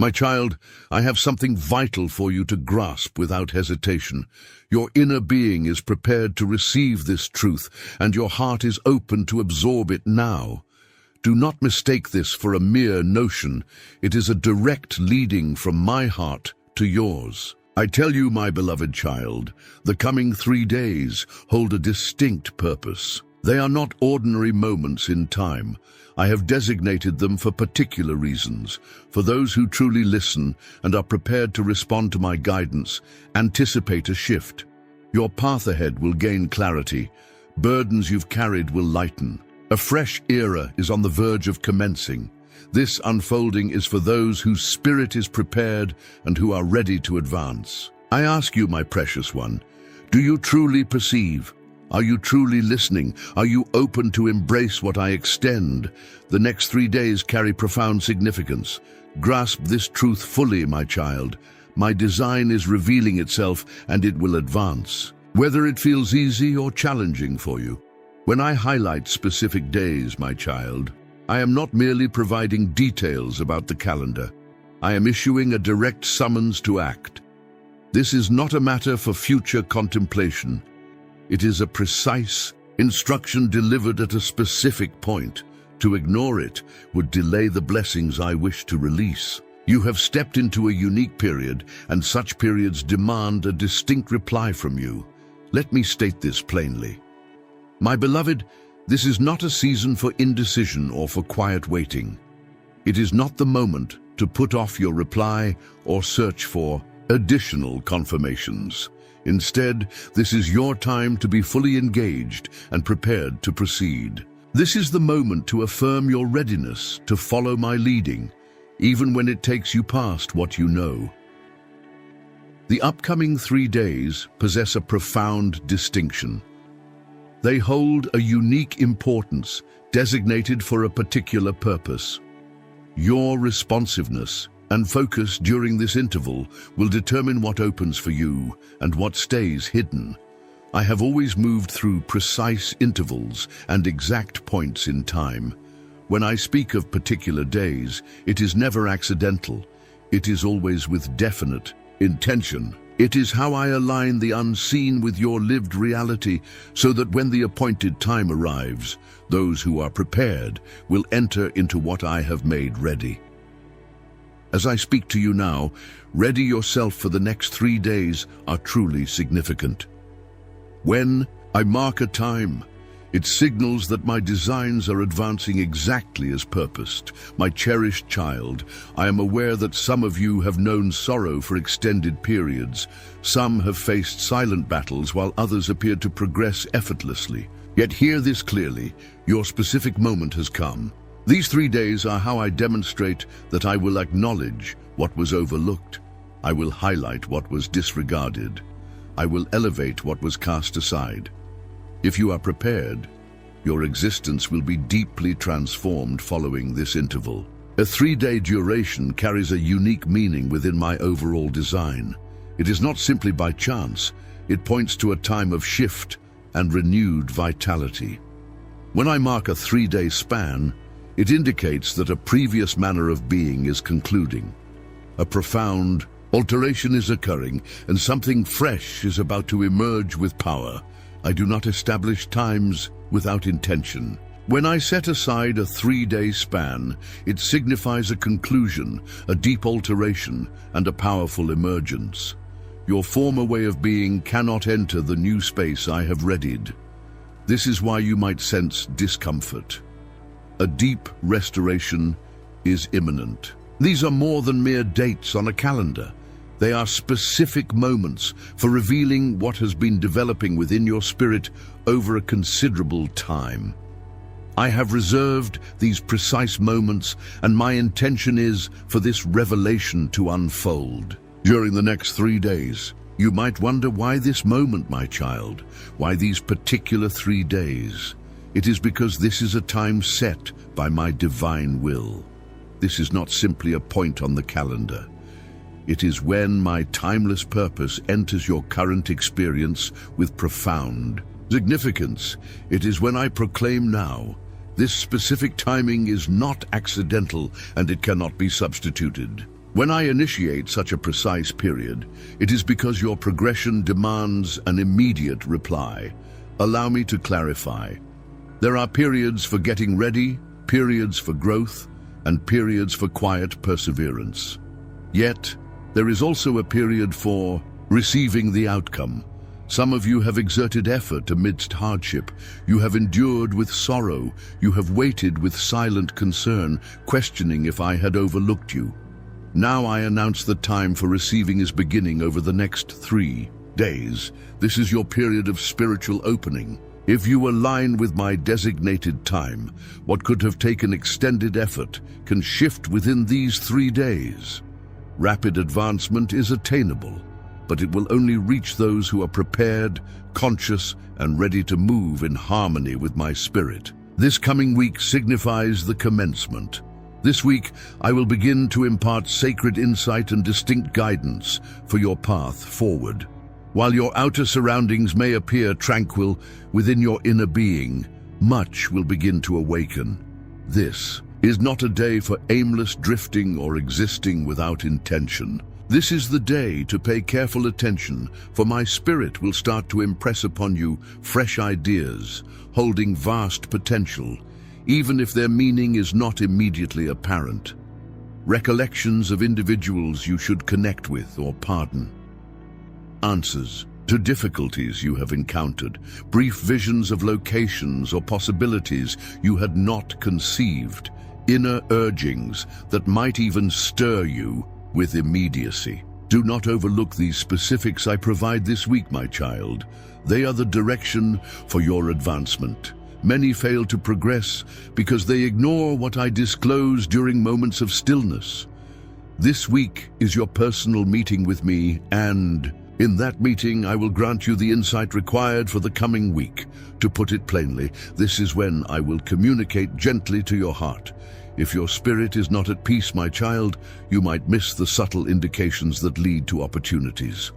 My child, I have something vital for you to grasp without hesitation. Your inner being is prepared to receive this truth, and your heart is open to absorb it now. Do not mistake this for a mere notion. It is a direct leading from my heart to yours. I tell you, my beloved child, the coming 3 days hold a distinct purpose. They are not ordinary moments in time. I have designated them for particular reasons. For those who truly listen and are prepared to respond to my guidance, anticipate a shift. Your path ahead will gain clarity. Burdens you've carried will lighten. A fresh era is on the verge of commencing. This unfolding is for those whose spirit is prepared and who are ready to advance. I ask you, my precious one, do you truly perceive? Are you truly listening? Are you open to embrace what I extend? The next 3 days carry profound significance. Grasp this truth fully, my child. My design is revealing itself, and it will advance, whether it feels easy or challenging for you. When I highlight specific days, my child, I am not merely providing details about the calendar. I am issuing a direct summons to act. This is not a matter for future contemplation. It is a precise instruction delivered at a specific point. To ignore it would delay the blessings I wish to release. You have stepped into a unique period, and such periods demand a distinct reply from you. Let me state this plainly. My beloved, this is not a season for indecision or for quiet waiting. It is not the moment to put off your reply or search for additional confirmations. Instead, this is your time to be fully engaged and prepared to proceed. This is the moment to affirm your readiness to follow my leading, even when it takes you past what you know. The upcoming 3 days possess a profound distinction. They hold a unique importance, designated for a particular purpose. Your responsiveness and focus during this interval will determine what opens for you and what stays hidden. I have always moved through precise intervals and exact points in time. When I speak of particular days, it is never accidental. It is always with definite intention. It is how I align the unseen with your lived reality, so that when the appointed time arrives, those who are prepared will enter into what I have made ready. As I speak to you now, ready yourself, for the next 3 days are truly significant. When I mark a time, it signals that my designs are advancing exactly as purposed. My cherished child, I am aware that some of you have known sorrow for extended periods. Some have faced silent battles, while others appear to progress effortlessly. Yet hear this clearly, your specific moment has come. These 3 days are how I demonstrate that I will acknowledge what was overlooked. I will highlight what was disregarded. I will elevate what was cast aside. If you are prepared, your existence will be deeply transformed following this interval. A 3-day duration carries a unique meaning within my overall design. It is not simply by chance. It points to a time of shift and renewed vitality. When I mark a 3-day span, it indicates that a previous manner of being is concluding. A profound alteration is occurring, and something fresh is about to emerge with power. I do not establish times without intention. When I set aside a 3-day span, it signifies a conclusion, a deep alteration, and a powerful emergence. Your former way of being cannot enter the new space I have readied. This is why you might sense discomfort. A deep restoration is imminent. These are more than mere dates on a calendar. They are specific moments for revealing what has been developing within your spirit over a considerable time. I have reserved these precise moments, and my intention is for this revelation to unfold. During the next 3 days, you might wonder, why this moment, my child? Why these particular 3 days? It is because this is a time set by my divine will. This is not simply a point on the calendar. It is when my timeless purpose enters your current experience with profound significance. It is when I proclaim now, this specific timing is not accidental, and it cannot be substituted. When I initiate such a precise period, it is because your progression demands an immediate reply. Allow me to clarify. There are periods for getting ready, periods for growth, and periods for quiet perseverance. Yet, there is also a period for receiving the outcome. Some of you have exerted effort amidst hardship. You have endured with sorrow. You have waited with silent concern, questioning if I had overlooked you. Now I announce the time for receiving is beginning over the next 3 days. This is your period of spiritual opening. If you align with my designated time, what could have taken extended effort can shift within these 3 days. Rapid advancement is attainable, but it will only reach those who are prepared, conscious, and ready to move in harmony with my spirit. This coming week signifies the commencement. This week, I will begin to impart sacred insight and distinct guidance for your path forward. While your outer surroundings may appear tranquil, within your inner being, much will begin to awaken. This is not a day for aimless drifting or existing without intention. This is the day to pay careful attention, for my spirit will start to impress upon you fresh ideas, holding vast potential, even if their meaning is not immediately apparent. Recollections of individuals you should connect with or pardon. Answers to difficulties you have encountered, brief visions of locations or possibilities you had not conceived, inner urgings that might even stir you with immediacy. Do not overlook these specifics I provide this week, my child. They are the direction for your advancement. Many fail to progress because they ignore what I disclose during moments of stillness. This week is your personal meeting with me, and in that meeting I will grant you the insight required for the coming week. To put it plainly, this is when I will communicate gently to your heart. If your spirit is not at peace, my child, you might miss the subtle indications that lead to opportunities.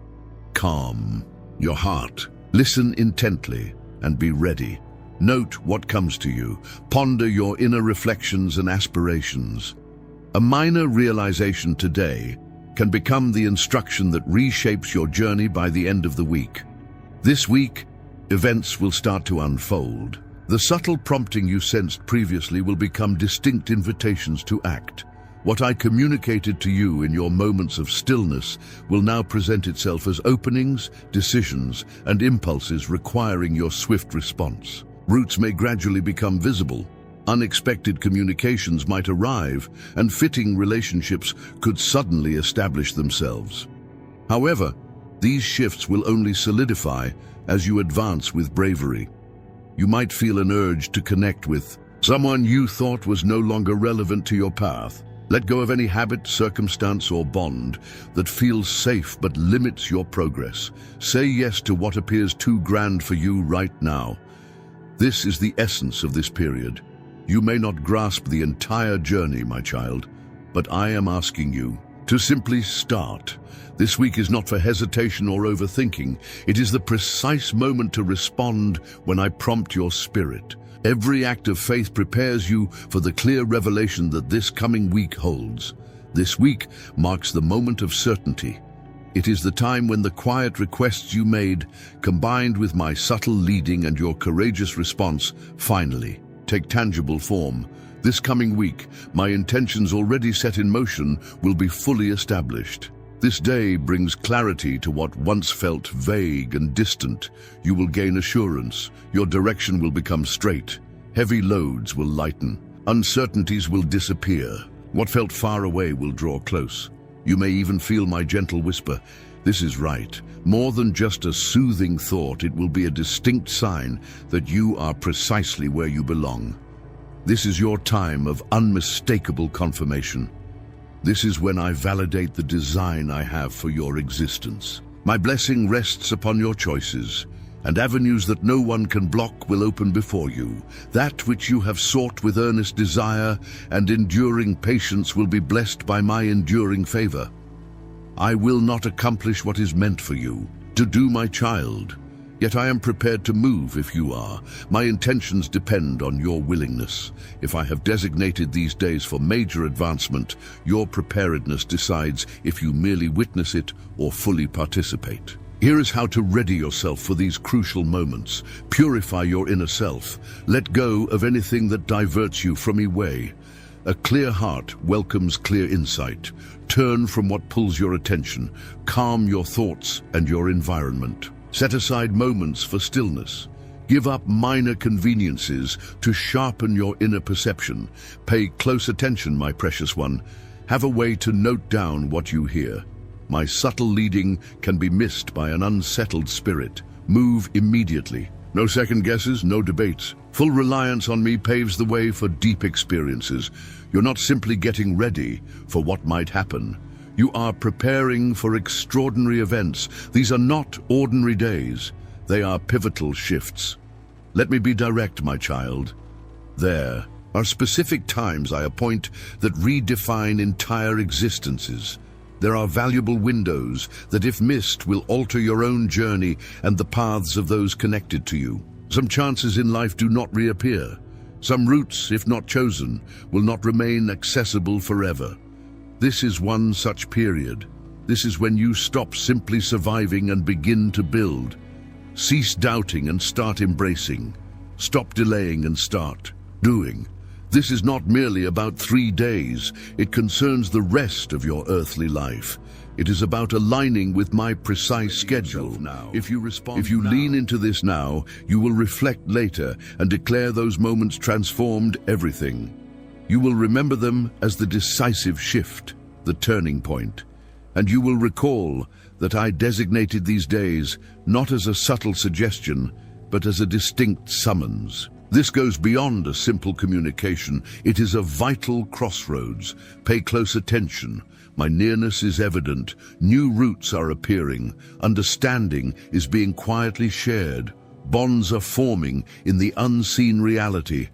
Calm your heart, listen intently, and be ready. Note what comes to you. Ponder your inner reflections and aspirations. A minor realization today can become the instruction that reshapes your journey by the end of the week. This week, events will start to unfold. The subtle prompting you sensed previously will become distinct invitations to act. What I communicated to you in your moments of stillness will now present itself as openings, decisions, and impulses requiring your swift response. Routes may gradually become visible. Unexpected communications might arrive, and fitting relationships could suddenly establish themselves. However, these shifts will only solidify as you advance with bravery. You might feel an urge to connect with someone you thought was no longer relevant to your path. Let go of any habit, circumstance, or bond that feels safe but limits your progress. Say yes to what appears too grand for you right now. This is the essence of this period. You may not grasp the entire journey, my child, but I am asking you to simply start. This week is not for hesitation or overthinking. It is the precise moment to respond when I prompt your spirit. Every act of faith prepares you for the clear revelation that this coming week holds. This week marks the moment of certainty. It is the time when the quiet requests you made, combined with my subtle leading and your courageous response, finally take tangible form. This coming week, my intentions already set in motion will be fully established. This day brings clarity to what once felt vague and distant. You will gain assurance. Your direction will become straight. Heavy loads will lighten. Uncertainties will disappear. What felt far away will draw close. You may even feel my gentle whisper, "This is right." More than just a soothing thought, it will be a distinct sign that you are precisely where you belong. This is your time of unmistakable confirmation. This is when I validate the design I have for your existence. My blessing rests upon your choices, and avenues that no one can block will open before you. That which you have sought with earnest desire and enduring patience will be blessed by my enduring favor. I will not accomplish what is meant for you to do, my child. Yet I am prepared to move if you are. My intentions depend on your willingness. If I have designated these days for major advancement, your preparedness decides if you merely witness it or fully participate. Here is how to ready yourself for these crucial moments. Purify your inner self. Let go of anything that diverts you from your way. A clear heart welcomes clear insight. Turn from what pulls your attention. Calm your thoughts and your environment. Set aside moments for stillness. Give up minor conveniences to sharpen your inner perception. Pay close attention, my precious one. Have a way to note down what you hear. My subtle leading can be missed by an unsettled spirit. Move immediately. No second guesses, no debates. Full reliance on me paves the way for deep experiences. You're not simply getting ready for what might happen. You are preparing for extraordinary events. These are not ordinary days. They are pivotal shifts. Let me be direct, my child. There are specific times I appoint that redefine entire existences. There are valuable windows that, if missed, will alter your own journey and the paths of those connected to you. Some chances in life do not reappear. Some routes, if not chosen, will not remain accessible forever. This is one such period. This is when you stop simply surviving and begin to build. Cease doubting and start embracing. Stop delaying and start doing. This is not merely about 3 days. It concerns the rest of your earthly life. It is about aligning with my precise schedule. If you lean into this now, you will reflect later and declare those moments transformed everything. You will remember them as the decisive shift, the turning point. And you will recall that I designated these days not as a subtle suggestion, but as a distinct summons. This goes beyond a simple communication. It is a vital crossroads. Pay close attention. My nearness is evident. New roots are appearing. Understanding is being quietly shared. Bonds are forming in the unseen reality.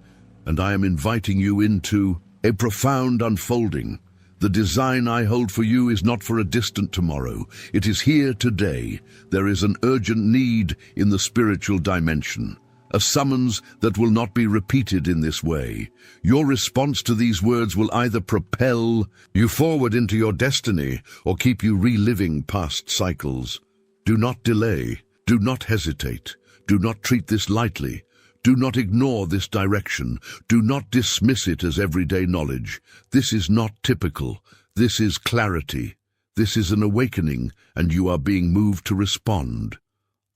And I am inviting you into a profound unfolding. The design I hold for you is not for a distant tomorrow. It is here today. There is an urgent need in the spiritual dimension. A summons that will not be repeated in this way. Your response to these words will either propel you forward into your destiny or keep you reliving past cycles. Do not delay. Do not hesitate. Do not treat this lightly. Do not ignore this direction. Do not dismiss it as everyday knowledge. This is not typical. This is clarity. This is an awakening, and you are being moved to respond.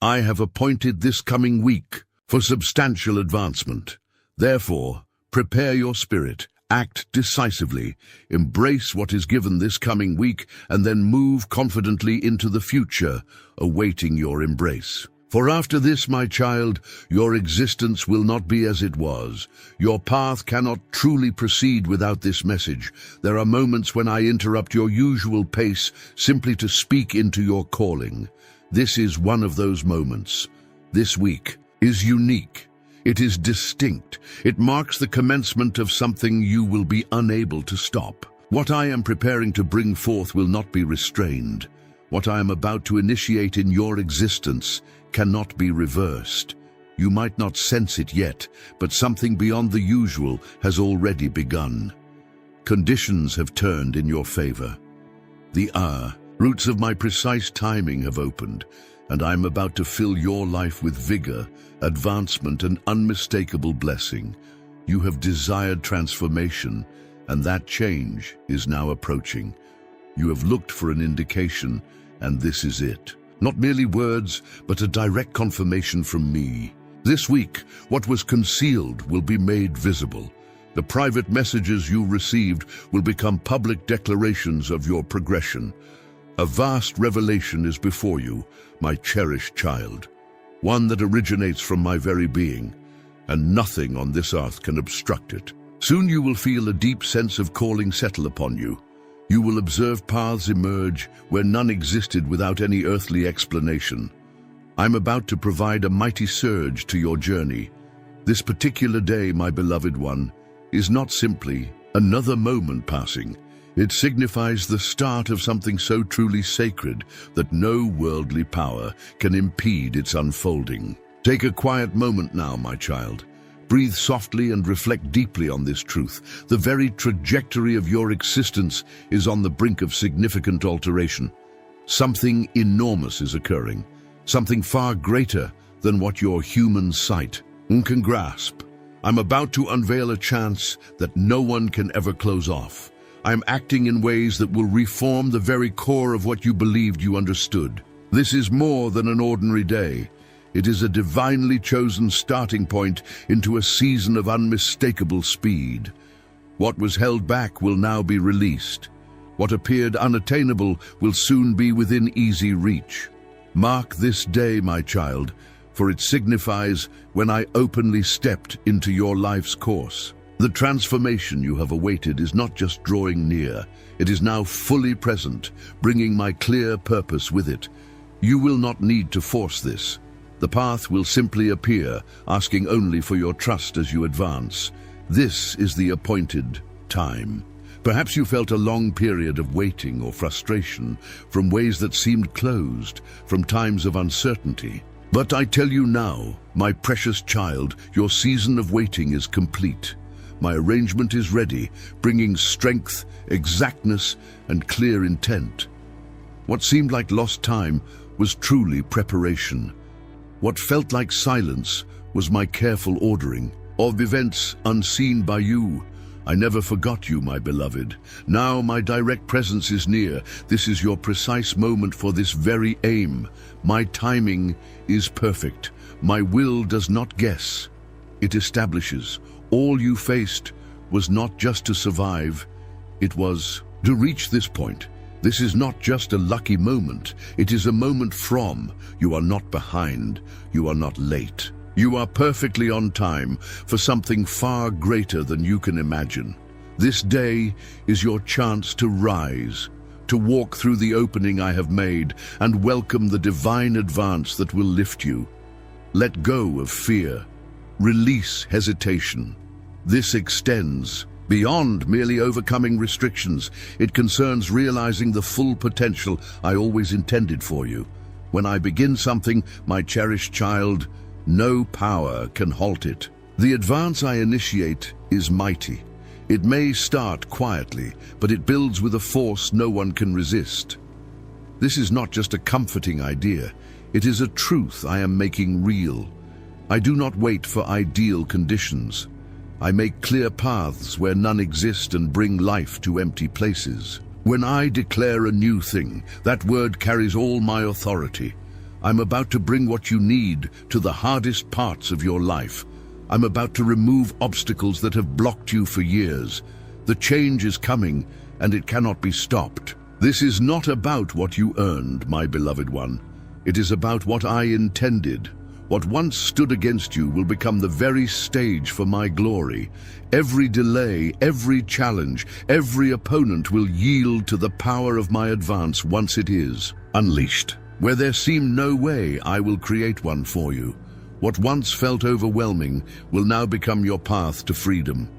I have appointed this coming week for substantial advancement. Therefore, prepare your spirit, act decisively, embrace what is given this coming week, and then move confidently into the future, awaiting your embrace. For after this, my child, your existence will not be as it was. Your path cannot truly proceed without this message. There are moments when I interrupt your usual pace simply to speak into your calling. This is one of those moments. This week is unique. It is distinct. It marks the commencement of something you will be unable to stop. What I am preparing to bring forth will not be restrained. What I am about to initiate in your existence cannot be reversed. You might not sense it yet, but something beyond the usual has already begun. Conditions have turned in your favor. The roots of my precise timing have opened, and I am about to fill your life with vigor, advancement, and unmistakable blessing. You have desired transformation, and that change is now approaching. You have looked for an indication, and this is it. Not merely words, but a direct confirmation from me. This week, what was concealed will be made visible. The private messages you received will become public declarations of your progression. A vast revelation is before you, my cherished child, one that originates from my very being, and nothing on this earth can obstruct it. Soon you will feel a deep sense of calling settle upon you. You will observe paths emerge where none existed without any earthly explanation. I'm about to provide a mighty surge to your journey. This particular day, my beloved one, is not simply another moment passing. It signifies the start of something so truly sacred that no worldly power can impede its unfolding. Take a quiet moment now, my child. Breathe softly and reflect deeply on this truth. The very trajectory of your existence is on the brink of significant alteration. Something enormous is occurring, something far greater than what your human sight can grasp. I'm about to unveil a chance that no one can ever close off. I'm acting in ways that will reform the very core of what you believed you understood. This is more than an ordinary day. It is a divinely chosen starting point into a season of unmistakable speed. What was held back will now be released. What appeared unattainable will soon be within easy reach. Mark this day, my child, for it signifies when I openly stepped into your life's course. The transformation you have awaited is not just drawing near, it is now fully present, bringing my clear purpose with it. You will not need to force this. The path will simply appear, asking only for your trust as you advance. This is the appointed time. Perhaps you felt a long period of waiting or frustration, from ways that seemed closed, from times of uncertainty. But I tell you now, my precious child, your season of waiting is complete. My arrangement is ready, bringing strength, exactness, and clear intent. What seemed like lost time was truly preparation. What felt like silence was my careful ordering of events unseen by you. I never forgot you, my beloved. Now my direct presence is near. This is your precise moment for this very aim. My timing is perfect. My will does not guess. It establishes. All you faced was not just to survive, it was to reach this point. This is not just a lucky moment, it is a moment from. You are not behind, you are not late. You are perfectly on time for something far greater than you can imagine. This day is your chance to rise, to walk through the opening I have made and welcome the divine advance that will lift you. Let go of fear. Release hesitation. This extends beyond merely overcoming restrictions. It concerns realizing the full potential I always intended for you. When I begin something, my cherished child, no power can halt it. The advance I initiate is mighty. It may start quietly, but it builds with a force no one can resist. This is not just a comforting idea. It is a truth I am making real. I do not wait for ideal conditions. I make clear paths where none exist and bring life to empty places. When I declare a new thing, that word carries all my authority. I'm about to bring what you need to the hardest parts of your life. I'm about to remove obstacles that have blocked you for years. The change is coming, and it cannot be stopped. This is not about what you earned, my beloved one. It is about what I intended. What once stood against you will become the very stage for my glory. Every delay, every challenge, every opponent will yield to the power of my advance once it is unleashed. Where there seemed no way, I will create one for you. What once felt overwhelming will now become your path to freedom.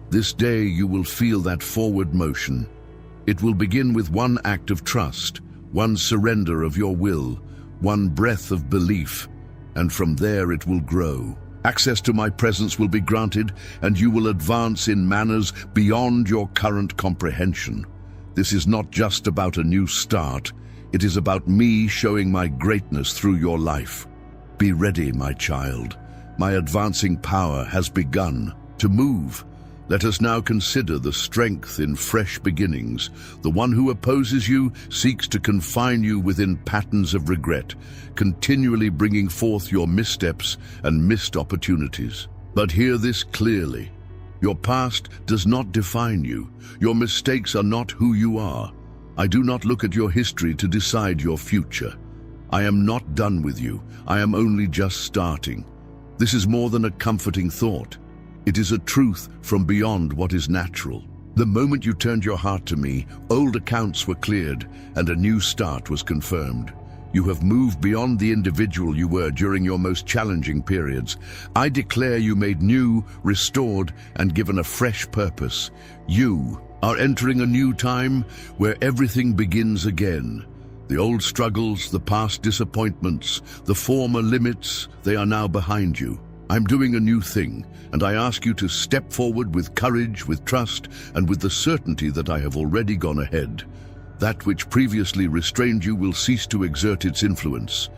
This day you will feel that forward motion. It will begin with one act of trust, one surrender of your will, one breath of belief, and from there it will grow. Access to my presence will be granted, and you will advance in manners beyond your current comprehension. This is not just about a new start, it is about me showing my greatness through your life. Be ready, my child. My advancing power has begun to move. Let us now consider the strength in fresh beginnings. The one who opposes you seeks to confine you within patterns of regret, continually bringing forth your missteps and missed opportunities. But hear this clearly. Your past does not define you. Your mistakes are not who you are. I do not look at your history to decide your future. I am not done with you. I am only just starting. This is more than a comforting thought. It is a truth from beyond what is natural. The moment you turned your heart to me, old accounts were cleared and a new start was confirmed. You have moved beyond the individual you were during your most challenging periods. I declare you made new, restored, and given a fresh purpose. You are entering a new time where everything begins again. The old struggles, the past disappointments, the former limits, they are now behind you. I'm doing a new thing, and I ask you to step forward with courage, with trust, and with the certainty that I have already gone ahead. That which previously restrained you will cease to exert its influence.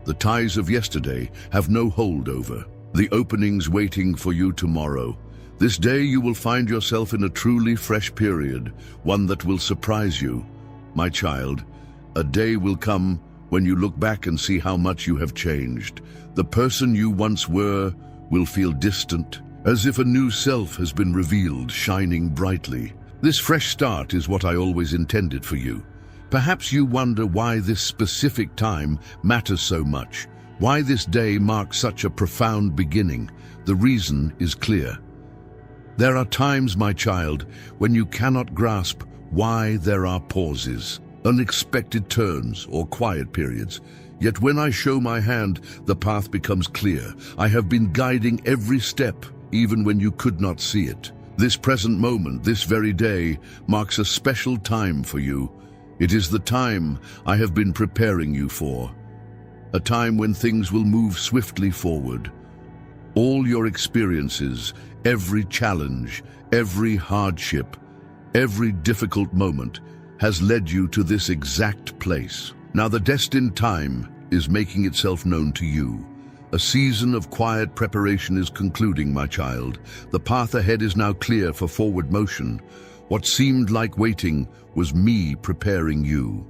The ties of yesterday have no hold over. The openings waiting for you tomorrow. This day you will find yourself in a truly fresh period, one that will surprise you. My child, a day will come when you look back and see how much you have changed. The person you once were will feel distant, as if a new self has been revealed, shining brightly. This fresh start is what I always intended for you. Perhaps you wonder why this specific time matters so much, why this day marks such a profound beginning. The reason is clear. There are times, my child, when you cannot grasp why there are pauses, unexpected turns, or quiet periods. Yet when I show my hand, the path becomes clear. I have been guiding every step, even when you could not see it. This present moment, this very day, marks a special time for you. It is the time I have been preparing you for. A time when things will move swiftly forward. All your experiences, every challenge, every hardship, every difficult moment has led you to this exact place. Now the destined time is making itself known to you. A season of quiet preparation is concluding, my child. The path ahead is now clear for forward motion. What seemed like waiting was me preparing you.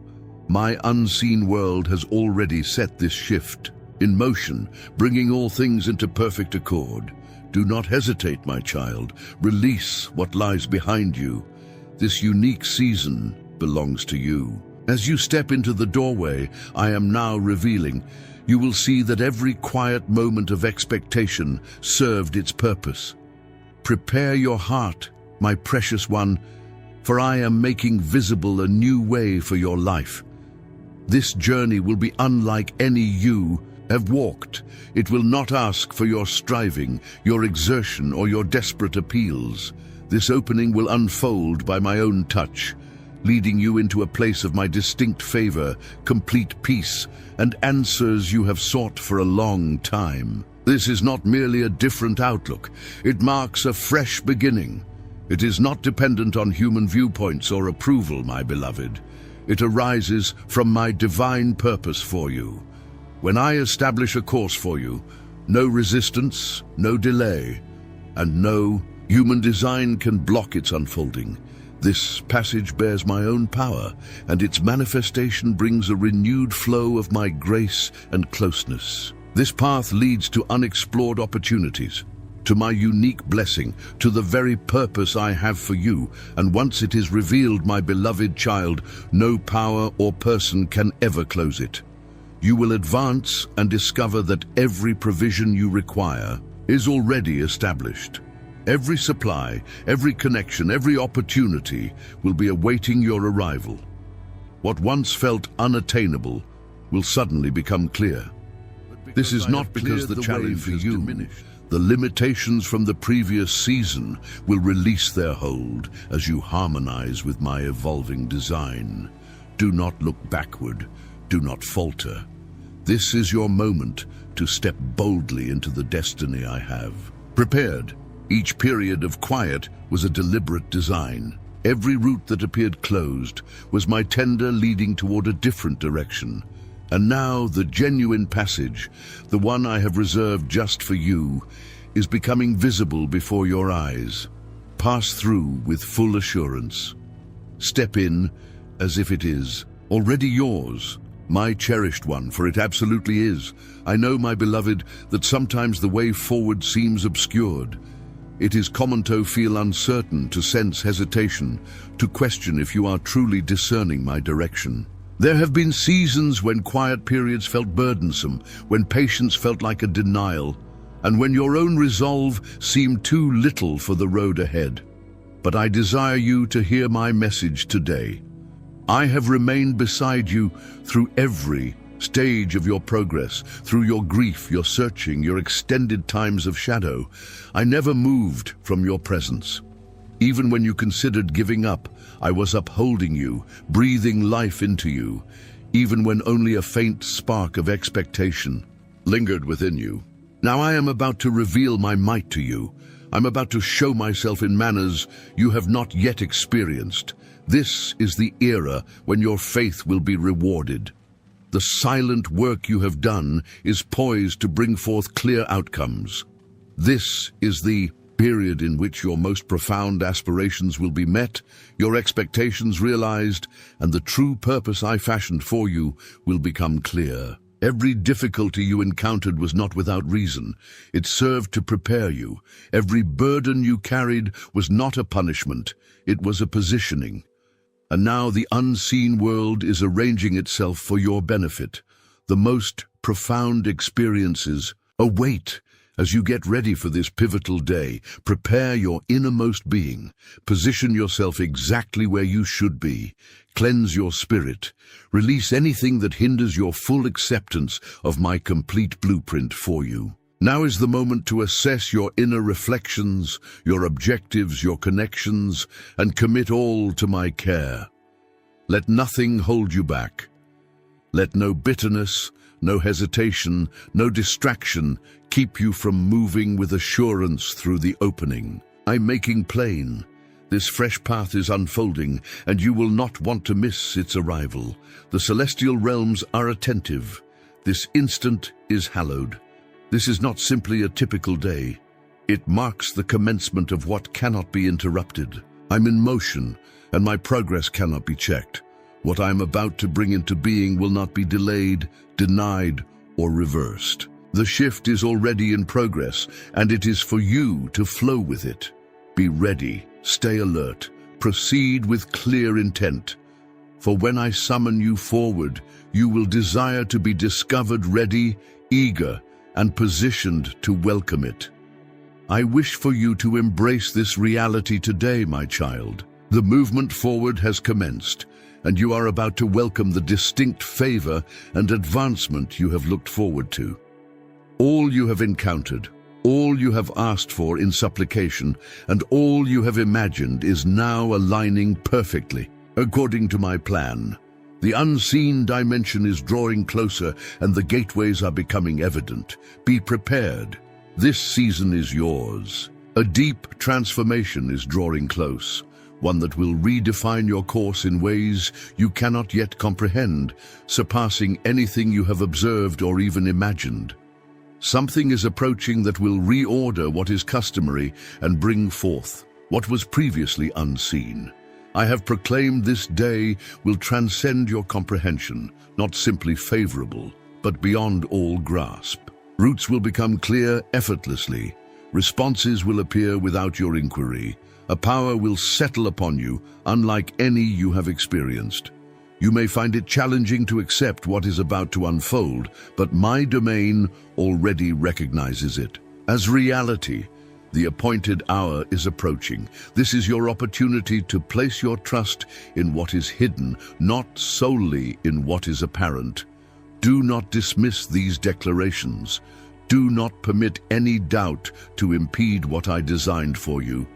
My unseen world has already set this shift in motion, bringing all things into perfect accord. Do not hesitate, my child. Release what lies behind you. This unique season belongs to you. As you step into the doorway I am now revealing, you will see that every quiet moment of expectation served its purpose. Prepare your heart, my precious one, for I am making visible a new way for your life. This journey will be unlike any you have walked. It will not ask for your striving, your exertion, or your desperate appeals. This opening will unfold by my own touch, leading you into a place of my distinct favor, complete peace, and answers you have sought for a long time. This is not merely a different outlook. It marks a fresh beginning. It is not dependent on human viewpoints or approval, my beloved. It arises from my divine purpose for you. When I establish a course for you, no resistance, no delay, and no human design can block its unfolding. This passage bears my own power, and its manifestation brings a renewed flow of my grace and closeness. This path leads to unexplored opportunities, to my unique blessing, to the very purpose I have for you, and once it is revealed, my beloved child, no power or person can ever close it. You will advance and discover that every provision you require is already established. Every supply, every connection, every opportunity will be awaiting your arrival. What once felt unattainable will suddenly become clear. This is not because the challenge is diminished. The limitations from the previous season will release their hold as you harmonize with my evolving design. Do not look backward. Do not falter. This is your moment to step boldly into the destiny I have prepared. Each period of quiet was a deliberate design. Every route that appeared closed was my tender leading toward a different direction. And now the genuine passage, the one I have reserved just for you, is becoming visible before your eyes. Pass through with full assurance. Step in as if it is already yours, my cherished one, for it absolutely is. I know, my beloved, that sometimes the way forward seems obscured. It is common to feel uncertain, to sense hesitation, to question if you are truly discerning my direction. There have been seasons when quiet periods felt burdensome, when patience felt like a denial, and when your own resolve seemed too little for the road ahead. But I desire you to hear my message today. I have remained beside you through every stage of your progress, through your grief, your searching, your extended times of shadow. I never moved from your presence. Even when you considered giving up, I was upholding you, breathing life into you, even when only a faint spark of expectation lingered within you. Now I am about to reveal my might to you. I'm about to show myself in manners you have not yet experienced. This is the era when your faith will be rewarded. The silent work you have done is poised to bring forth clear outcomes. This is the period in which your most profound aspirations will be met, your expectations realized, and the true purpose I fashioned for you will become clear. Every difficulty you encountered was not without reason. It served to prepare you. Every burden you carried was not a punishment. It was a positioning. And now the unseen world is arranging itself for your benefit. The most profound experiences await as you get ready for this pivotal day. Prepare your innermost being. Position yourself exactly where you should be. Cleanse your spirit. Release anything that hinders your full acceptance of my complete blueprint for you. Now is the moment to assess your inner reflections, your objectives, your connections, and commit all to my care. Let nothing hold you back. Let no bitterness, no hesitation, no distraction keep you from moving with assurance through the opening. I'm making plain. This fresh path is unfolding, and you will not want to miss its arrival. The celestial realms are attentive. This instant is hallowed. This is not simply a typical day. It marks the commencement of what cannot be interrupted. I'm in motion, and my progress cannot be checked. What I am about to bring into being will not be delayed, denied, or reversed. The shift is already in progress, and it is for you to flow with it. Be ready, stay alert, proceed with clear intent. For when I summon you forward, you will desire to be discovered ready, eager, and positioned to welcome it. I wish for you to embrace this reality today, my child. The movement forward has commenced, and you are about to welcome the distinct favor and advancement you have looked forward to. All you have encountered, all you have asked for in supplication, and all you have imagined is now aligning perfectly, according to my plan. The unseen dimension is drawing closer, and the gateways are becoming evident. Be prepared. This season is yours. A deep transformation is drawing close, one that will redefine your course in ways you cannot yet comprehend, surpassing anything you have observed or even imagined. Something is approaching that will reorder what is customary and bring forth what was previously unseen. I have proclaimed this day will transcend your comprehension, not simply favorable, but beyond all grasp. Routes will become clear effortlessly. Responses will appear without your inquiry. A power will settle upon you, unlike any you have experienced. You may find it challenging to accept what is about to unfold, but my domain already recognizes it as reality. The appointed hour is approaching. This is your opportunity to place your trust in what is hidden, not solely in what is apparent. Do not dismiss these declarations. Do not permit any doubt to impede what I designed for you.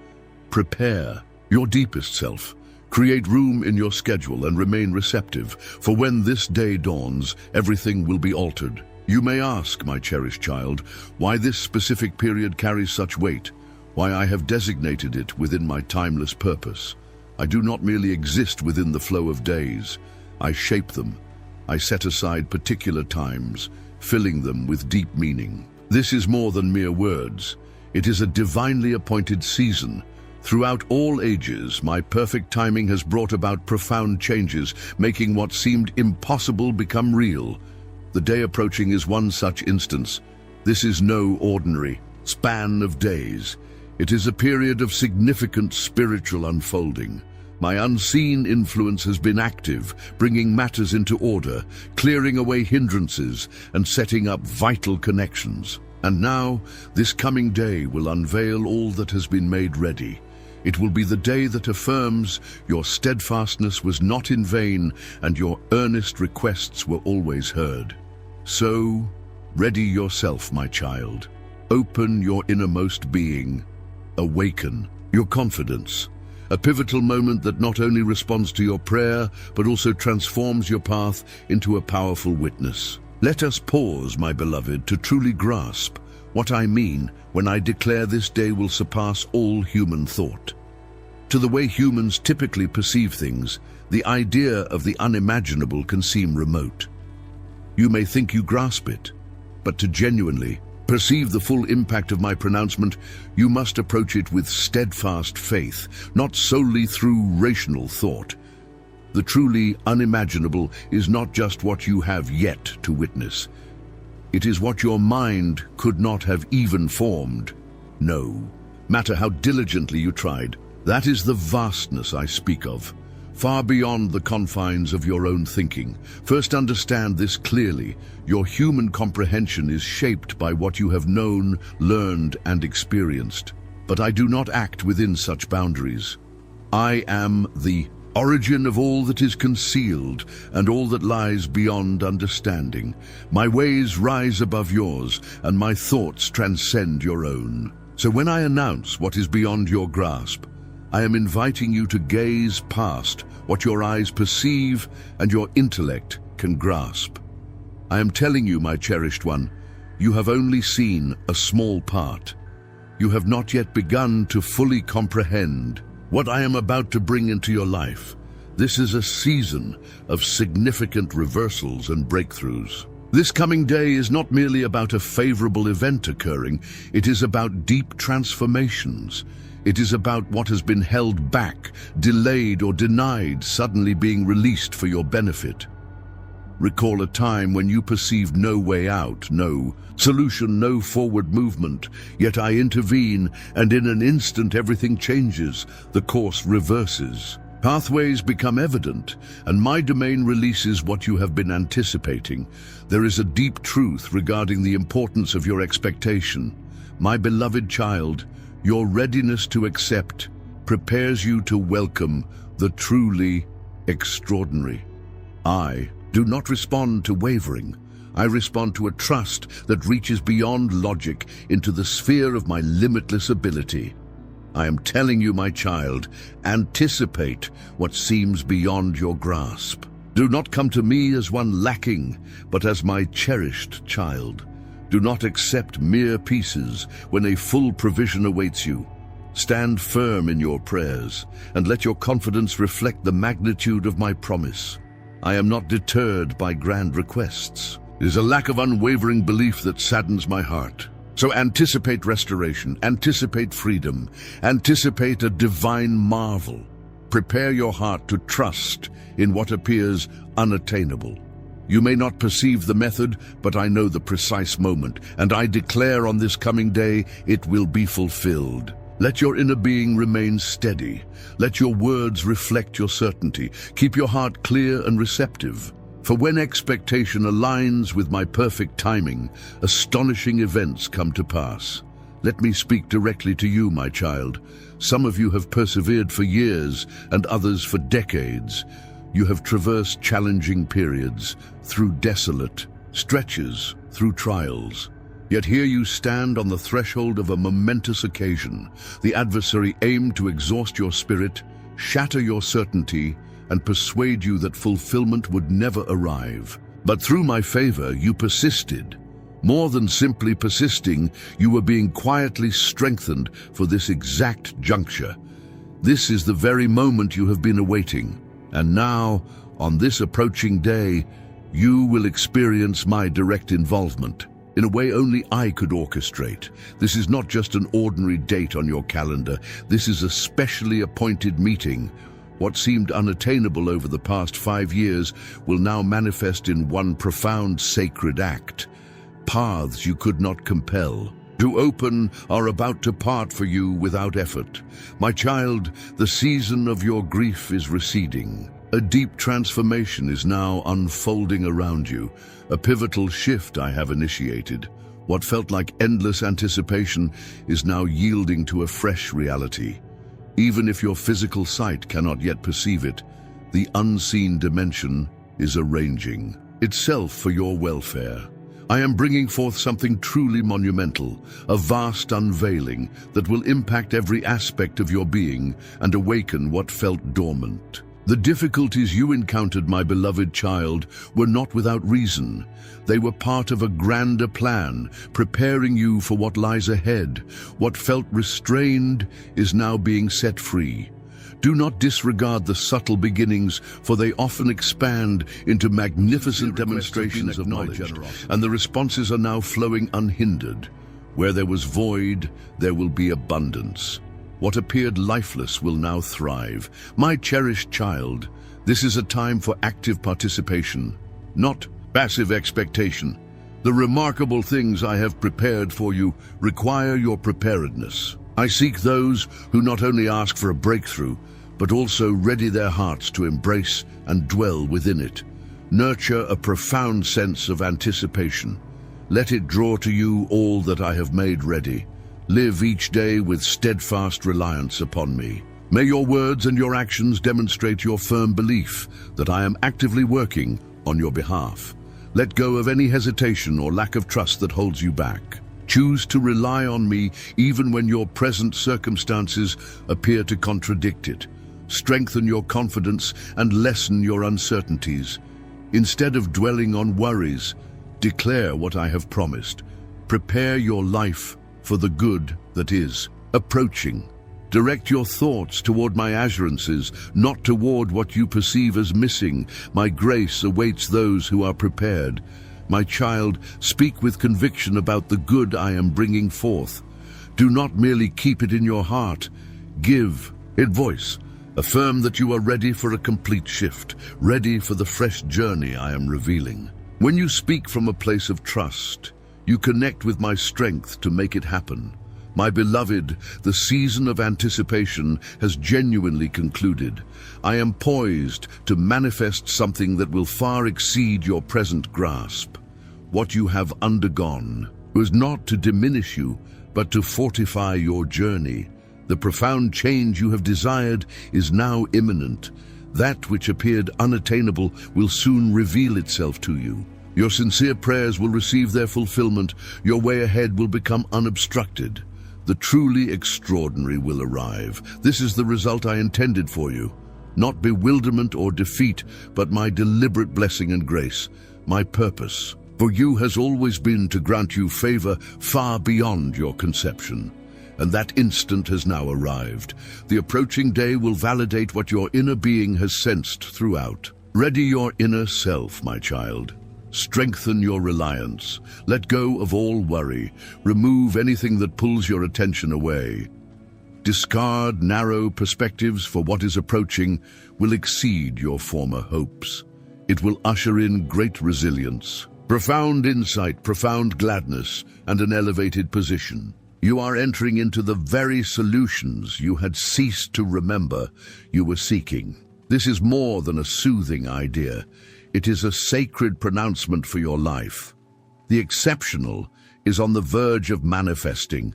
Prepare your deepest self. Create room in your schedule and remain receptive, for when this day dawns, everything will be altered. You may ask, my cherished child, why this specific period carries such weight, why I have designated it within my timeless purpose. I do not merely exist within the flow of days. I shape them. I set aside particular times, filling them with deep meaning. This is more than mere words. It is a divinely appointed season. Throughout all ages, my perfect timing has brought about profound changes, making what seemed impossible become real. The day approaching is one such instance. This is no ordinary span of days. It is a period of significant spiritual unfolding. My unseen influence has been active, bringing matters into order, clearing away hindrances, and setting up vital connections. And now, this coming day will unveil all that has been made ready. It will be the day that affirms your steadfastness was not in vain and your earnest requests were always heard. So, ready yourself, my child. Open your innermost being. Awaken your confidence. A pivotal moment that not only responds to your prayer, but also transforms your path into a powerful witness. Let us pause, my beloved, to truly grasp what I mean when I declare this day will surpass all human thought. To the way humans typically perceive things, the idea of the unimaginable can seem remote. You may think you grasp it, but to genuinely perceive the full impact of my pronouncement, you must approach it with steadfast faith, not solely through rational thought. The truly unimaginable is not just what you have yet to witness. It is what your mind could not have even formed. No matter how diligently you tried, that is the vastness I speak of, far beyond the confines of your own thinking. First, understand this clearly. Your human comprehension is shaped by what you have known, learned, and experienced. But I do not act within such boundaries. I am the origin of all that is concealed and all that lies beyond understanding. My ways rise above yours, and my thoughts transcend your own. So when I announce what is beyond your grasp, I am inviting you to gaze past what your eyes perceive and your intellect can grasp. I am telling you, my cherished one, you have only seen a small part. You have not yet begun to fully comprehend what I am about to bring into your life. This is a season of significant reversals and breakthroughs. This coming day is not merely about a favorable event occurring, it is about deep transformations. It is about what has been held back, delayed, or denied suddenly being released for your benefit. Recall a time when you perceived no way out, no solution, no forward movement, yet I intervene, and in an instant everything changes, the course reverses. Pathways become evident, and my domain releases what you have been anticipating. There is a deep truth regarding the importance of your expectation. My beloved child, your readiness to accept prepares you to welcome the truly extraordinary. I do not respond to wavering. I respond to a trust that reaches beyond logic into the sphere of my limitless ability. I am telling you, my child, anticipate what seems beyond your grasp. Do not come to me as one lacking, but as my cherished child. Do not accept mere pieces when a full provision awaits you. Stand firm in your prayers, and let your confidence reflect the magnitude of my promise. I am not deterred by grand requests. It is a lack of unwavering belief that saddens my heart. So anticipate restoration, anticipate freedom, anticipate a divine marvel. Prepare your heart to trust in what appears unattainable. You may not perceive the method, but I know the precise moment, and I declare on this coming day it will be fulfilled. Let your inner being remain steady. Let your words reflect your certainty. Keep your heart clear and receptive. For when expectation aligns with my perfect timing, astonishing events come to pass. Let me speak directly to you, my child. Some of you have persevered for years, and others for decades. You have traversed challenging periods, through desolate stretches, through trials. Yet here you stand on the threshold of a momentous occasion. The adversary aimed to exhaust your spirit, shatter your certainty, and persuade you that fulfillment would never arrive. But through my favor, you persisted. More than simply persisting, you were being quietly strengthened for this exact juncture. This is the very moment you have been awaiting. And now, on this approaching day, you will experience my direct involvement in a way only I could orchestrate. This is not just an ordinary date on your calendar. This is a specially appointed meeting. What seemed unattainable over the past 5 years will now manifest in one profound sacred act. Paths you could not compel to open are about to part for you without effort. My child, the season of your grief is receding. A deep transformation is now unfolding around you, a pivotal shift I have initiated. What felt like endless anticipation is now yielding to a fresh reality. Even if your physical sight cannot yet perceive it, the unseen dimension is arranging itself for your welfare. I am bringing forth something truly monumental, a vast unveiling that will impact every aspect of your being and awaken what felt dormant. The difficulties you encountered, my beloved child, were not without reason. They were part of a grander plan, preparing you for what lies ahead. What felt restrained is now being set free. Do not disregard the subtle beginnings, for they often expand into magnificent demonstrations of knowledge, and the responses are now flowing unhindered. Where there was void, there will be abundance. What appeared lifeless will now thrive. My cherished child, this is a time for active participation, not passive expectation. The remarkable things I have prepared for you require your preparedness. I seek those who not only ask for a breakthrough, but also ready their hearts to embrace and dwell within it. Nurture a profound sense of anticipation. Let it draw to you all that I have made ready. Live each day with steadfast reliance upon me. May your words and your actions demonstrate your firm belief that I am actively working on your behalf. Let go of any hesitation or lack of trust that holds you back. Choose to rely on me even when your present circumstances appear to contradict it. Strengthen your confidence and lessen your uncertainties. Instead of dwelling on worries, declare what I have promised. Prepare your life for the good that is approaching. Direct your thoughts toward my assurances, not toward what you perceive as missing. My grace awaits those who are prepared. My child, speak with conviction about the good I am bringing forth. Do not merely keep it in your heart. Give it voice. Affirm that you are ready for a complete shift, ready for the fresh journey I am revealing. When you speak from a place of trust, you connect with my strength to make it happen. My beloved, the season of anticipation has genuinely concluded. I am poised to manifest something that will far exceed your present grasp. What you have undergone was not to diminish you, but to fortify your journey. The profound change you have desired is now imminent. That which appeared unattainable will soon reveal itself to you. Your sincere prayers will receive their fulfillment. Your way ahead will become unobstructed. The truly extraordinary will arrive. This is the result I intended for you. Not bewilderment or defeat, but my deliberate blessing and grace, my purpose. For you has always been to grant you favor far beyond your conception. And that instant has now arrived. The approaching day will validate what your inner being has sensed throughout. Ready your inner self, my child. Strengthen your reliance. Let go of all worry. Remove anything that pulls your attention away. Discard narrow perspectives, for what is approaching will exceed your former hopes. It will usher in great resilience, profound insight, profound gladness, and an elevated position. You are entering into the very solutions you had ceased to remember you were seeking. This is more than a soothing idea. It is a sacred pronouncement for your life. The exceptional is on the verge of manifesting,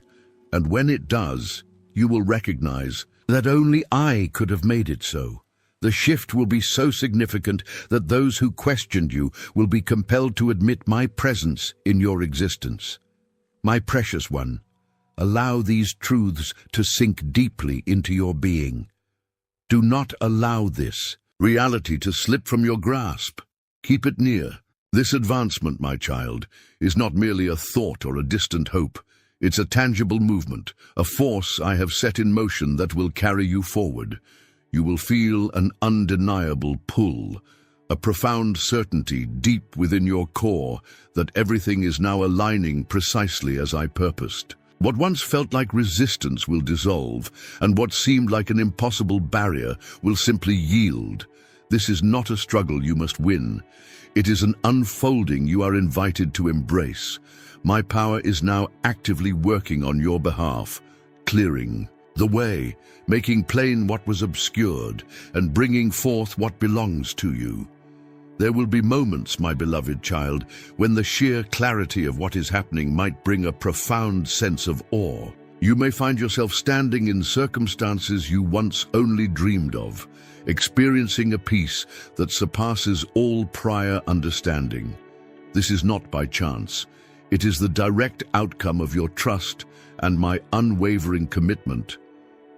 and when it does, you will recognize that only I could have made it so. The shift will be so significant that those who questioned you will be compelled to admit my presence in your existence. My precious one, allow these truths to sink deeply into your being. Do not allow this reality to slip from your grasp. Keep it near. This advancement, my child, is not merely a thought or a distant hope. It's a tangible movement, a force I have set in motion that will carry you forward. You will feel an undeniable pull, a profound certainty deep within your core that everything is now aligning precisely as I purposed. What once felt like resistance will dissolve, and what seemed like an impossible barrier will simply yield. This is not a struggle you must win. It is an unfolding you are invited to embrace. My power is now actively working on your behalf, clearing the way, making plain what was obscured, and bringing forth what belongs to you. There will be moments, my beloved child, when the sheer clarity of what is happening might bring a profound sense of awe. You may find yourself standing in circumstances you once only dreamed of, experiencing a peace that surpasses all prior understanding. This is not by chance. It is the direct outcome of your trust and my unwavering commitment.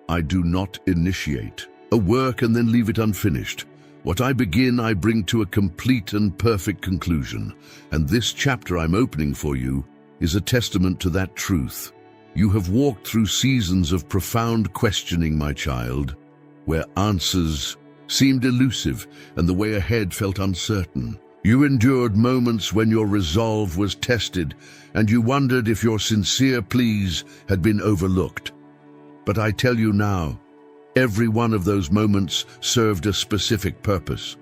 I do not initiate a work and then leave it unfinished. What I begin, I bring to a complete and perfect conclusion. And this chapter I'm opening for you is a testament to that truth. You have walked through seasons of profound questioning, my child, where answers seemed elusive and the way ahead felt uncertain. You endured moments when your resolve was tested and you wondered if your sincere pleas had been overlooked. But I tell you now, every one of those moments served a specific purpose.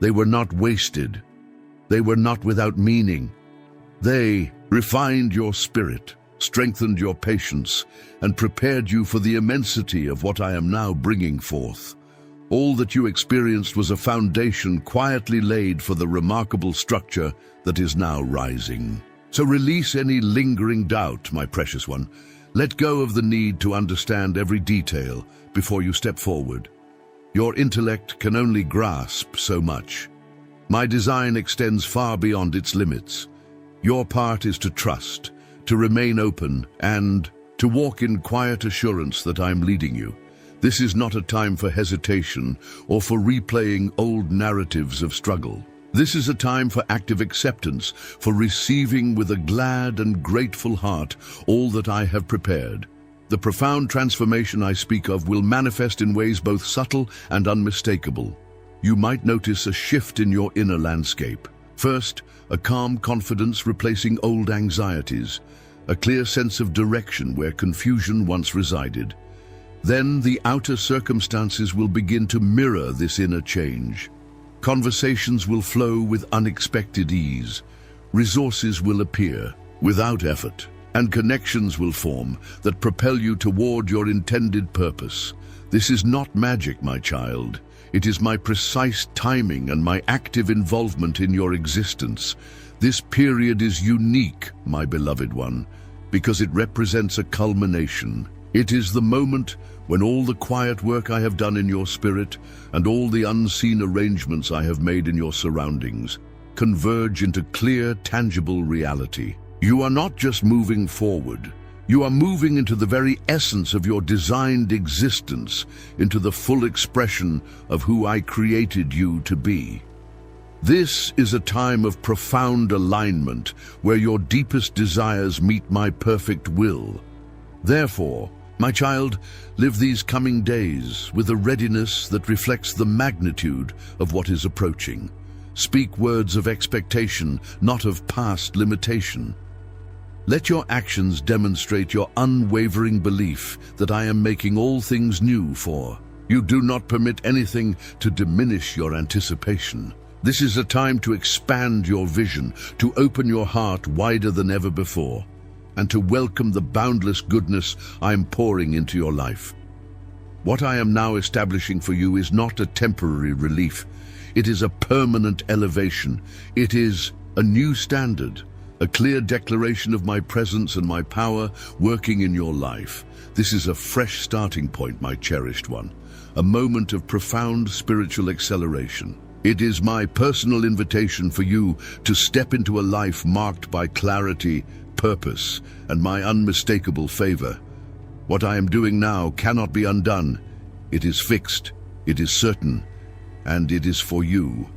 They were not wasted. They were not without meaning. They refined your spirit, strengthened your patience, and prepared you for the immensity of what I am now bringing forth. All that you experienced was a foundation quietly laid for the remarkable structure that is now rising. So release any lingering doubt, my precious one. Let go of the need to understand every detail before you step forward. Your intellect can only grasp so much. My design extends far beyond its limits. Your part is to trust, to remain open, and to walk in quiet assurance that I'm leading you. This is not a time for hesitation or for replaying old narratives of struggle. This is a time for active acceptance, for receiving with a glad and grateful heart all that I have prepared. The profound transformation I speak of will manifest in ways both subtle and unmistakable. You might notice a shift in your inner landscape. First, a calm confidence replacing old anxieties, a clear sense of direction where confusion once resided. Then the outer circumstances will begin to mirror this inner change. Conversations will flow with unexpected ease. Resources will appear without effort, and connections will form that propel you toward your intended purpose. This is not magic, my child. It is my precise timing and my active involvement in your existence. This period is unique, my beloved one, because it represents a culmination. It is the moment when all the quiet work I have done in your spirit and all the unseen arrangements I have made in your surroundings converge into clear, tangible reality. You are not just moving forward. You are moving into the very essence of your designed existence, into the full expression of who I created you to be. This is a time of profound alignment where your deepest desires meet my perfect will. Therefore, my child, live these coming days with a readiness that reflects the magnitude of what is approaching. Speak words of expectation, not of past limitation. Let your actions demonstrate your unwavering belief that I am making all things new for. You do not permit anything to diminish your anticipation. This is a time to expand your vision, to open your heart wider than ever before, and to welcome the boundless goodness I am pouring into your life. What I am now establishing for you is not a temporary relief. It is a permanent elevation. It is a new standard, a clear declaration of my presence and my power working in your life. This is a fresh starting point, my cherished one, a moment of profound spiritual acceleration. It is my personal invitation for you to step into a life marked by clarity, purpose, and my unmistakable favor. What I am doing now cannot be undone. It is fixed, it is certain, and it is for you.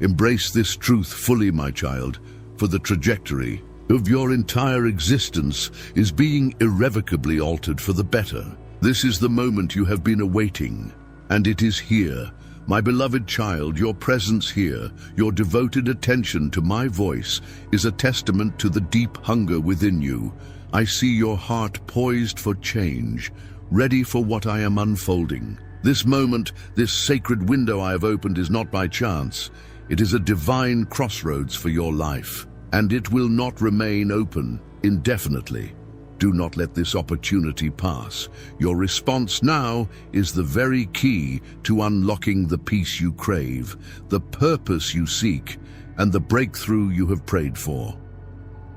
Embrace this truth fully, my child, for the trajectory of your entire existence is being irrevocably altered for the better. This is the moment you have been awaiting, and it is here. My beloved child, your presence here, your devoted attention to my voice is a testament to the deep hunger within you. I see your heart poised for change, ready for what I am unfolding. This moment, this sacred window I have opened is not by chance. It is a divine crossroads for your life, and it will not remain open indefinitely. Do not let this opportunity pass. Your response now is the very key to unlocking the peace you crave, the purpose you seek, and the breakthrough you have prayed for.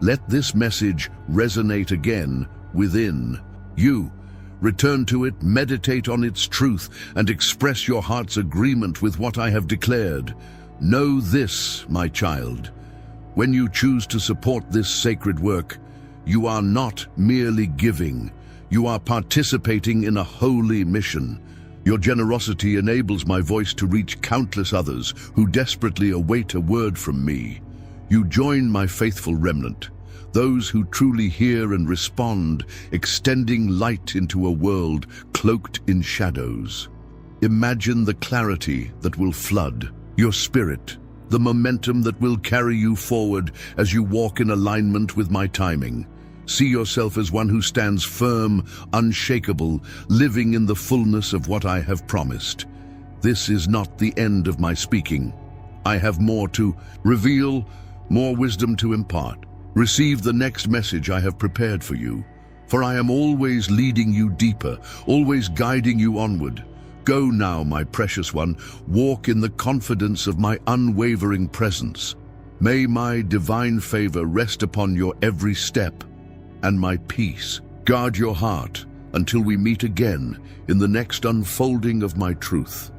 Let this message resonate again within you. Return to it, meditate on its truth, and express your heart's agreement with what I have declared. Know this, my child. When you choose to support this sacred work, you are not merely giving, you are participating in a holy mission. Your generosity enables my voice to reach countless others who desperately await a word from me. You join my faithful remnant, those who truly hear and respond, extending light into a world cloaked in shadows. Imagine the clarity that will flood your spirit, the momentum that will carry you forward as you walk in alignment with my timing. See yourself as one who stands firm, unshakable, living in the fullness of what I have promised. This is not the end of my speaking. I have more to reveal, more wisdom to impart. Receive the next message I have prepared for you, for I am always leading you deeper, always guiding you onward. Go now, my precious one, walk in the confidence of my unwavering presence. May my divine favor rest upon your every step, and my peace guard your heart until we meet again in the next unfolding of my truth.